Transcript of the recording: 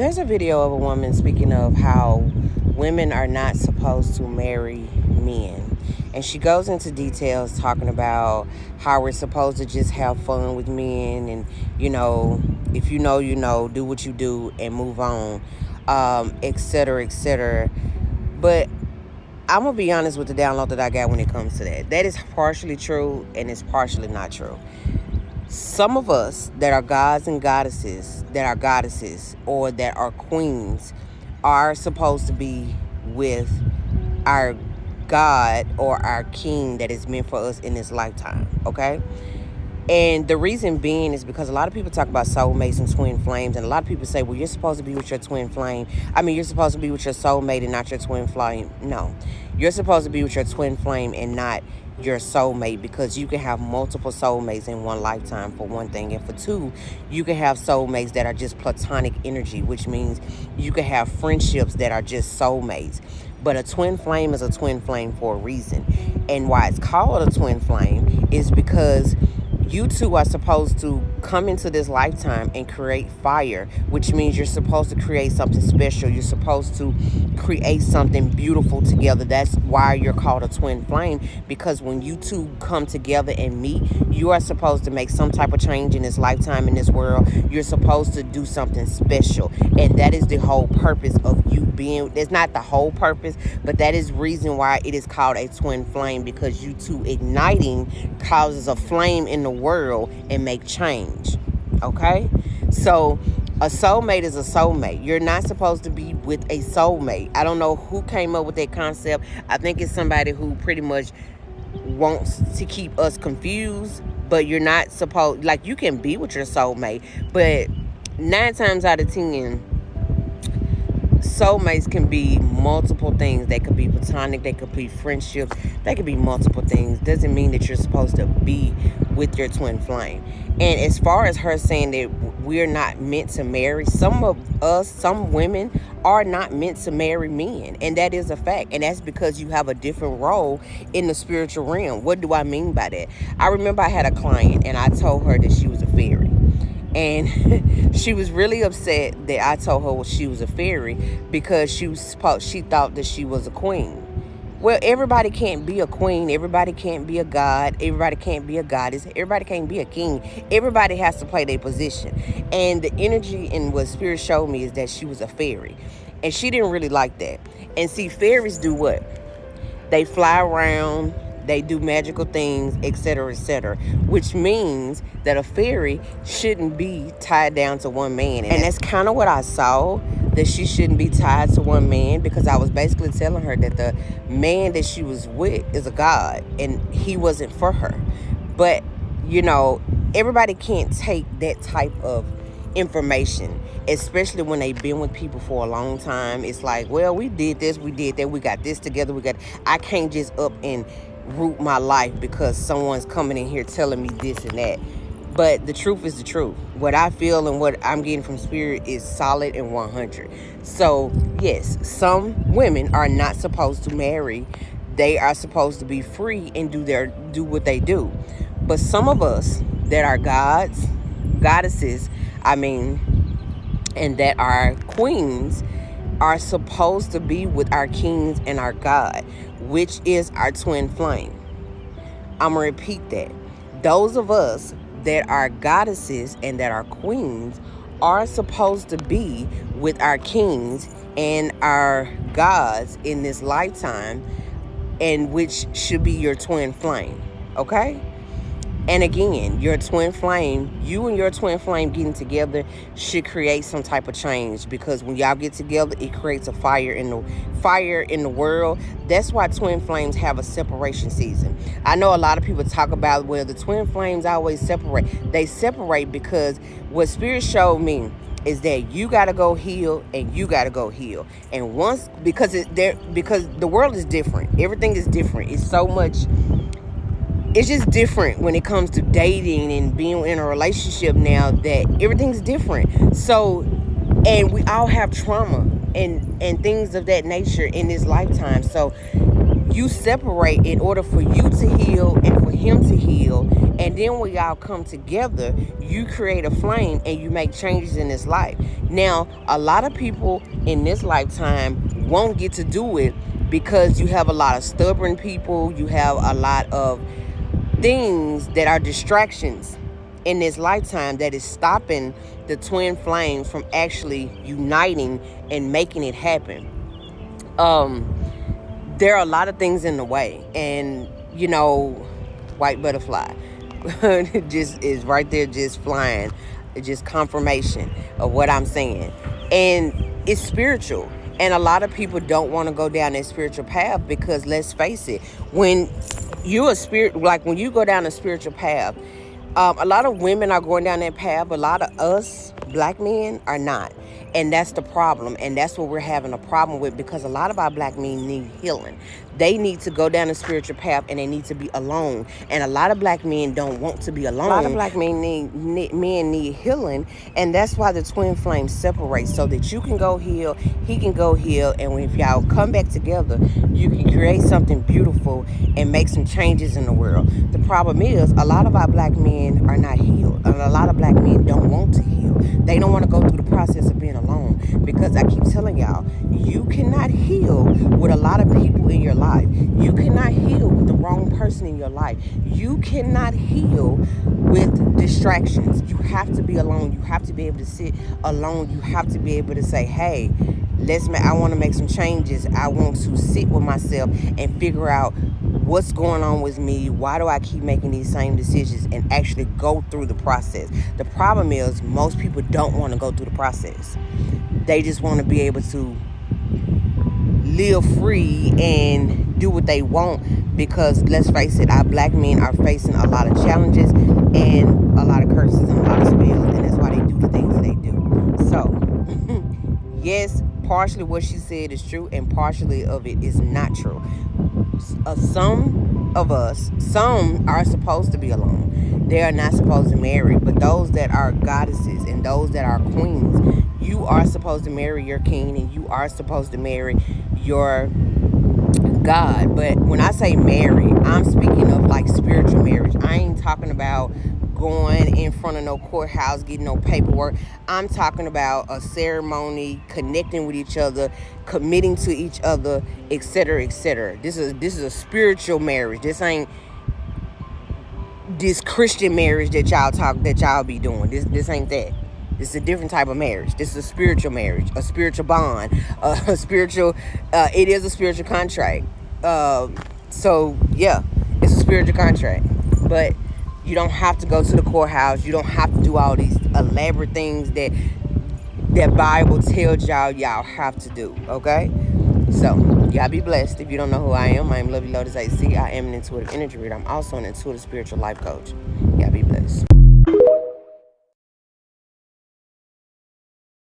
There's a video of a woman speaking of how women are not supposed to marry men. And she goes into details talking about how we're supposed to just have fun with men and, if you know, do what you do and move on, et cetera, et cetera. But I'm going to be honest with the download that I got when it comes to that. That is partially true and it's partially not true. Some of us that are gods and goddesses, or that are queens, are supposed to be with our God or our king that is meant for us in this lifetime, okay? And the reason being is because a lot of people talk about soulmates and twin flames, and a lot of people say, well, you're supposed to be with your twin flame. You're supposed to be with your soulmate and not your twin flame. No, you're supposed to be with your twin flame and not your soulmate, because you can have multiple soulmates in one lifetime, for one thing. And for two, you can have soulmates that are just platonic energy, which means you can have friendships that are just soulmates. But a twin flame is a twin flame for a reason. And why it's called a twin flame is because you two are supposed to come into this lifetime and create fire, which means you're supposed to create something special. You're supposed to create something beautiful together. That's why you're called a twin flame, because when you two come together and meet, you are supposed to make some type of change in this lifetime, in this world. You're supposed to do something special. And that is the whole purpose of you being, it's not the whole purpose, but that is reason why it is called a twin flame, because you two igniting causes a flame in the world and make change. Okay? So a soulmate is a soulmate. You're not supposed to be with a soulmate. I don't know who came up with that concept. I think it's somebody who pretty much wants to keep us confused, but you're not supposed, like, you can be with your soulmate, but 9 times out of 10, soulmates can be multiple things. They could be platonic, they could be friendships, they could be multiple things. Doesn't mean that you're supposed to be with your twin flame. And as far as her saying that we're not meant to marry, some women are not meant to marry men, and that is a fact. And that's because you have a different role in the spiritual realm. What do I mean by that? I remember I had a client and I told her that she was a fairy. And she was really upset that I told her she was a fairy, because she thought that she was a queen. Well, everybody can't be a queen. Everybody can't be a god. Everybody can't be a goddess. Everybody can't be a king. Everybody has to play their position. And the energy and what Spirit showed me is that she was a fairy. And she didn't really like that. And see, fairies do what? They fly around. They do magical things, etc., which means that a fairy shouldn't be tied down to one man. And that's kind of what I saw, that she shouldn't be tied to one man, because I was basically telling her that the man that she was with is a god and he wasn't for her. But, everybody can't take that type of information, especially when they've been with people for a long time. It's like, well, we did this, we did that, we got this together, I can't just up and root my life because someone's coming in here telling me this and that. But the truth is the truth. What I feel and what I'm getting from Spirit is solid and 100. So yes, some women are not supposed to marry. They are supposed to be free and do what they do. But some of us that are gods, goddesses, and that are queens, are supposed to be with our kings and our God, which is our twin flame. I'm going to repeat that. Those of us that are goddesses and that are queens are supposed to be with our kings and our gods in this lifetime, and which should be your twin flame. Okay? And again, your twin flame, you and your twin flame getting together should create some type of change, because when y'all get together, it creates a fire in the world. That's why twin flames have a separation season. I know a lot of people talk about, well, the twin flames always separate. They separate because what Spirit showed me is that you got to go heal and you got to go heal. And because the world is different. Everything is different. It's just different when it comes to dating and being in a relationship now, that everything's different. So, and we all have trauma and things of that nature in this lifetime. So you separate in order for you to heal and for him to heal. And then when y'all come together, you create a flame and you make changes in this life. Now, a lot of people in this lifetime won't get to do it because you have a lot of stubborn people. You have a lot of things that are distractions in this lifetime that is stopping the twin flame from actually uniting and making it happen. There are a lot of things in the way, and white butterfly just is right there, just flying. It's just confirmation of what I'm saying. And it's spiritual. And a lot of people don't want to go down that spiritual path because, let's face it, when you're a spirit, like when you go down a spiritual path, a lot of women are going down that path. A lot of us black men are not. And that's the problem. And that's what we're having a problem with, because a lot of our black men need healing. They need to go down a spiritual path and they need to be alone. And a lot of black men don't want to be alone. A lot of black men need healing. And that's why the twin flame separates, so that you can go heal, he can go heal. And if y'all come back together, you can create something beautiful and make some changes in the world. The problem is, a lot of our black men are not healed. And a lot of black men don't want to heal. They don't want to go through the process of being alone, because I keep telling y'all, you cannot heal with a lot of people in your life. You cannot heal with the wrong person in your life. You cannot heal with distractions. You have to be alone. You have to be able to sit alone. You have to be able to say, hey, I want to make some changes. I want to sit with myself and figure out what's going on with me. Why do I keep making these same decisions, and actually go through the process? The problem is, most people don't want to go through the process. They just want to be able to live free and do what they want, because let's face it, our black men are facing a lot of challenges and a lot of curses and a lot of spells, and that's why they do the things they do. So yes, partially what she said is true, and partially of it is not true. Some are supposed to be alone. They are not supposed to marry. But those that are goddesses and those that are queens, you are supposed to marry your king, and you are supposed to marry your God. But when I say marry, I'm speaking of like spiritual marriage. I ain't talking about going in front of no courthouse, getting no paperwork. I'm talking about a ceremony, connecting with each other, committing to each other, etc., etc. This is a spiritual marriage. This ain't this Christian marriage that y'all be doing. This ain't that. This is a different type of marriage. This is a spiritual marriage, a spiritual bond, a spiritual. It is a spiritual contract. So yeah, it's a spiritual contract, but you don't have to go to the courthouse. You don't have to do all these elaborate things that Bible tells y'all have to do, okay? So, y'all be blessed. If you don't know who I am Lovely Lotus AC. I am an intuitive energy reader. I'm also an intuitive spiritual life coach. Y'all be blessed.